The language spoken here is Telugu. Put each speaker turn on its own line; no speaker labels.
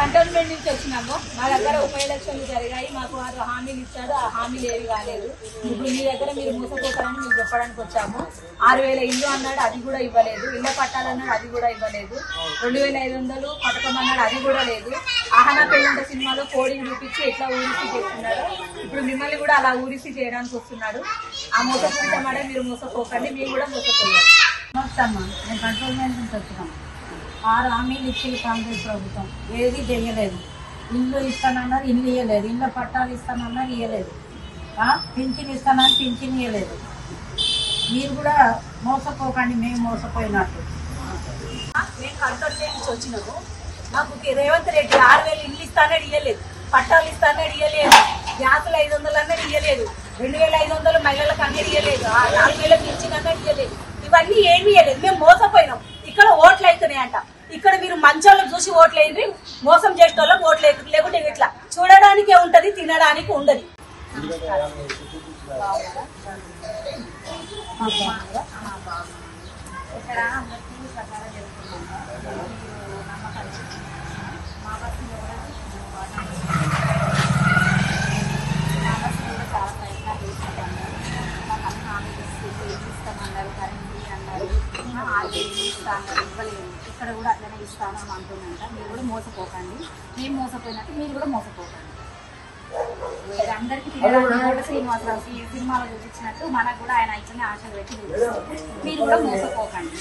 కంటోన్మెంట్ నుంచి వచ్చినాము. మా దగ్గర ఉప ఎలక్షన్లు జరిగాయి. మాకు వారు హామీలు ఇచ్చాడు. ఆ హామీలు ఏవి కాలేదు. ఇప్పుడు మీ దగ్గర మీరు మోసపోతారని మేము చెప్పడానికి వచ్చాము. 6,000 ఇల్లు అన్నాడు, అది కూడా ఇవ్వలేదు. ఇళ్ల పట్టాలన్నాడు, అది కూడా ఇవ్వలేదు. 2,500 పథకం అన్నాడు, అది కూడా లేదు. ఆహనా పెళ్ళంట సినిమాలో కోడింగ్ చూపించి ఎట్లా ఊరిసి చేస్తున్నాడు. ఇప్పుడు మిమ్మల్ని కూడా అలా ఊరిసి చేయడానికి వస్తున్నాడు. ఆ మోసపూరితమాట మీరు మోసపోకండి, మీరు కూడా మోసపోయారు.
మేము కంట్రోల్మెంట్ నుంచి వచ్చినాం. 6 హామీలు ఇచ్చింది కాంగ్రెస్ ప్రభుత్వం, ఏది చేయలేదు. ఇల్లు ఇస్తానన్నారు, ఇల్లు ఇవ్వలేదు. ఇళ్ళ పట్టాలు ఇస్తానన్నారు, ఇవ్వలేదు. పింఛన్ ఇస్తానని పింఛన్ ఇవ్వలేదు. మీరు కూడా మోసపోకండి, మేము మోసపోయినట్టు.
మేము కంట్రోల్మెంట్ నుంచి వచ్చినాము. మాకు రేవంత్ రెడ్డి 6,000 ఇల్లు ఇస్తానని ఇవ్వలేదు. పట్టాలు ఇస్తానని ఇవ్వలేదు. గ్యాసులు 500 అన్నది ఇవ్వలేదు. 2,500 మహిళలకు అన్నది ఇవ్వలేదు. 4,000 పింఛన్ అన్నది ఇవ్వలేదు. ఇవన్నీ ఏమి ఇవ్వలేదు. మేము మోసపోయినాం. ఇక్కడ ఓట్లు అవుతున్నాయంట. ఇక్కడ మీరు మంచోళ్ళకి చూసి ఓట్లు వేయండి, మోసం చేసే వాళ్ళకి ఓట్లు లేకుంటే ఇట్లా చూడడానికే ఉంటది, తినడానికి ఉండదు. ఇక్కడ అందరికీ ప్రకారం జరుగుతున్నాం. మా బస్సులో కూడా చాలా ప్రయత్నాలు చేసుకుంటాను. మాకు అన్ని హామీలు ఇస్తామన్నారు, కరెంట్ అన్నారు, 6,000 ఇస్తా అన్నారు, ఇవ్వలేదు. ఇక్కడ కూడా అట్లనే ఇస్తామని అంటున్నాంట. మీరు కూడా మోసపోకండి, మేము మోసపోయినట్టు మీరు కూడా మోసపోకండి. అందరికీ తినడానికి శ్రీనివాసరావు సినిమాలో చూపించినట్టు మనకు కూడా ఆయన ఇచ్చిన ఆశలు పెట్టి మీరు కూడా మోసపోకండి.